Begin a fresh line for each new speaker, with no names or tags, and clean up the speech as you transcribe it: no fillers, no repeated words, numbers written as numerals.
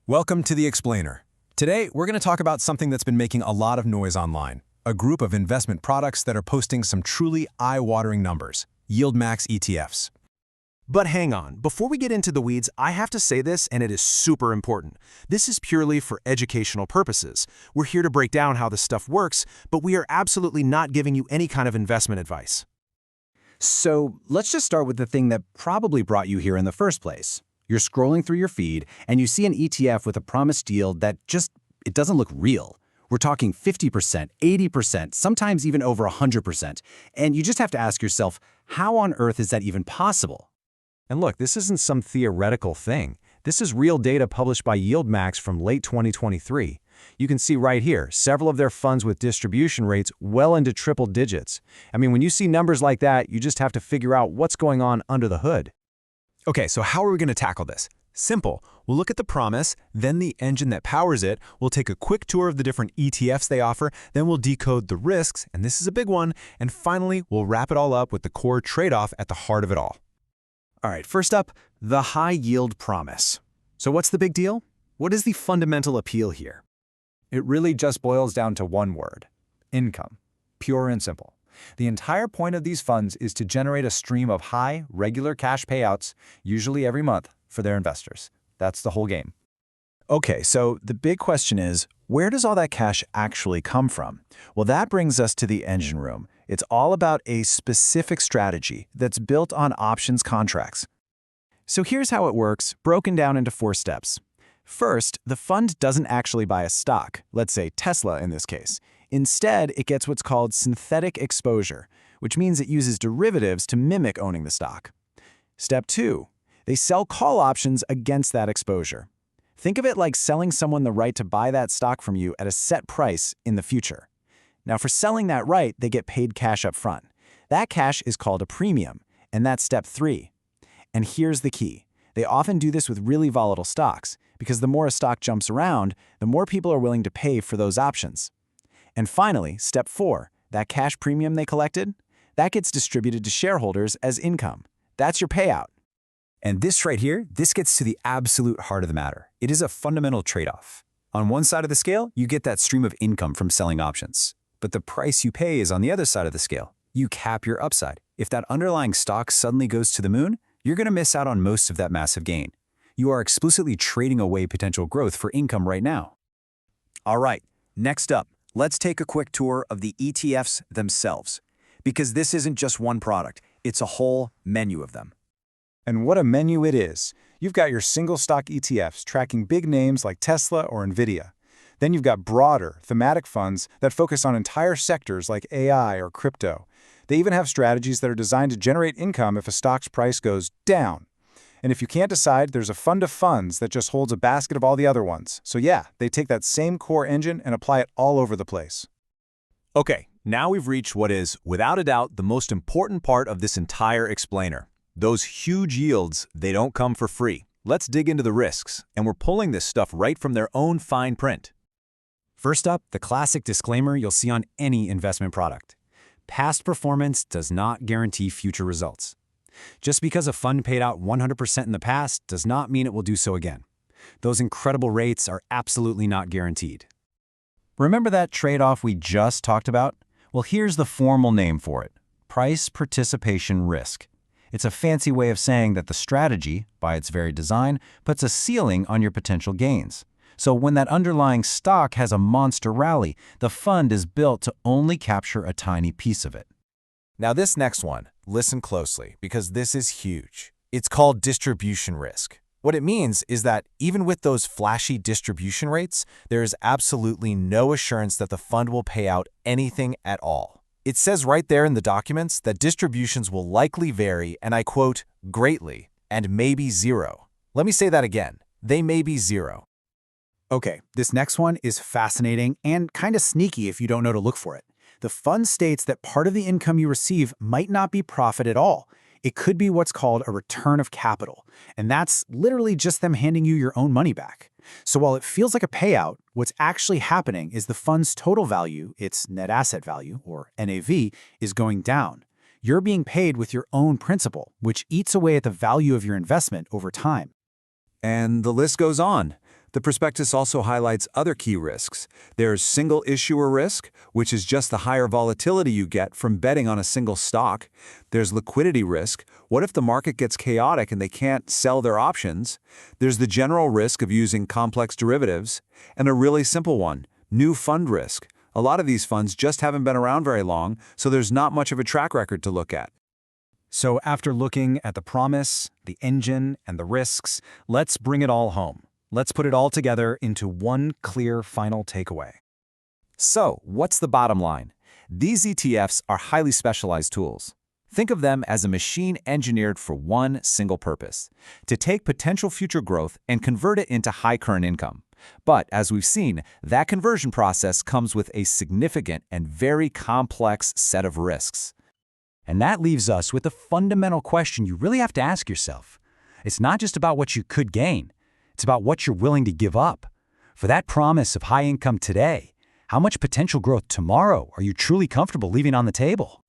Welcome to The Explainer. Today, we're going to talk about something that's been making a lot of noise online, a group of investment products that are posting some truly eye-watering numbers, YieldMax ETFs.
But hang on, before we get into the weeds, I have to say this, and it is super important. This is purely for educational purposes. We're here to break down how this stuff works, but we are absolutely not giving you any kind of investment advice.
So let's just start with the thing that probably brought you here in the first place. You're scrolling through your feed, and you see an ETF with a promised yield that it doesn't look real. We're talking 50%, 80%, sometimes even over 100%. And you just have to ask yourself, how on earth is that even possible?
And look, this isn't some theoretical thing. This is real data published by YieldMax from late 2023. You can see right here, several of their funds with distribution rates well into triple digits. I mean, when you see numbers like that, you just have to figure out what's going on under the hood.
Okay, so how are we going to tackle this? Simple. We'll look at the promise, then the engine that powers it. We'll take a quick tour of the different ETFs they offer, then we'll decode the risks, and this is a big one, and finally, we'll wrap it all up with the core trade-off at the heart of it all.
All right, first up, the high yield promise. So what's the big deal? What is the fundamental appeal here?
It really just boils down to one word: income. Pure and simple. The entire point of these funds is to generate a stream of high, regular cash payouts, usually every month, for their investors. That's the whole game.
Okay, so the big question is, where does all that cash actually come from? Well, that brings us to the engine room. It's all about a specific strategy that's built on options contracts. So here's how it works, broken down into 4 steps. First, the fund doesn't actually buy a stock, let's say Tesla in this case. Instead, it gets what's called synthetic exposure, which means it uses derivatives to mimic owning the stock. Step 2, they sell call options against that exposure. Think of it like selling someone the right to buy that stock from you at a set price in the future. Now, for selling that right, they get paid cash up front. That cash is called a premium, and that's step 3. And here's the key. They often do this with really volatile stocks, because the more a stock jumps around, the more people are willing to pay for those options. And finally, step 4, that cash premium they collected, that gets distributed to shareholders as income. That's your payout.
And this right here, this gets to the absolute heart of the matter. It is a fundamental trade-off. On one side of the scale, you get that stream of income from selling options. But the price you pay is on the other side of the scale. You cap your upside. If that underlying stock suddenly goes to the moon, you're going to miss out on most of that massive gain. You are explicitly trading away potential growth for income right now. All right, next up, let's take a quick tour of the ETFs themselves. Because this isn't just one product, it's a whole menu of them.
And what a menu it is. You've got your single stock ETFs tracking big names like Tesla or Nvidia. Then you've got broader, thematic funds that focus on entire sectors like AI or crypto. They even have strategies that are designed to generate income if a stock's price goes down. And if you can't decide, there's a fund of funds that just holds a basket of all the other ones. So yeah, they take that same core engine and apply it all over the place.
Okay, now we've reached what is, without a doubt, the most important part of this entire explainer. Those huge yields, they don't come for free. Let's dig into the risks, and we're pulling this stuff right from their own fine print.
First up, the classic disclaimer you'll see on any investment product. Past performance does not guarantee future results. Just because a fund paid out 100% in the past does not mean it will do so again. Those incredible rates are absolutely not guaranteed. Remember that trade-off we just talked about? Well, here's the formal name for it: price participation risk. It's a fancy way of saying that the strategy, by its very design, puts a ceiling on your potential gains. So when that underlying stock has a monster rally, the fund is built to only capture a tiny piece of it.
Now this next one, listen closely, because this is huge. It's called distribution risk. What it means is that even with those flashy distribution rates, there is absolutely no assurance that the fund will pay out anything at all. It says right there in the documents that distributions will likely vary, and I quote, greatly, and maybe zero. Let me say that again. They may be zero.
Okay, this next one is fascinating and kind of sneaky if you don't know to look for it. The fund states that part of the income you receive might not be profit at all. It could be what's called a return of capital, and that's literally just them handing you your own money back. So while it feels like a payout, what's actually happening is the fund's total value, its net asset value, or NAV, is going down. You're being paid with your own principal, which eats away at the value of your investment over time.
And the list goes on. The prospectus also highlights other key risks. There's single issuer risk, which is just the higher volatility you get from betting on a single stock. There's liquidity risk. What if the market gets chaotic and they can't sell their options? There's the general risk of using complex derivatives. And a really simple one, new fund risk. A lot of these funds just haven't been around very long, so there's not much of a track record to look at.
So after looking at the promise, the engine, and the risks, let's bring it all home. Let's put it all together into one clear final takeaway.
So, what's the bottom line? These ETFs are highly specialized tools. Think of them as a machine engineered for one single purpose, to take potential future growth and convert it into high current income. But as we've seen, that conversion process comes with a significant and very complex set of risks.
And that leaves us with a fundamental question you really have to ask yourself. It's not just about what you could gain. It's about what you're willing to give up. For that promise of high income today, how much potential growth tomorrow are you truly comfortable leaving on the table?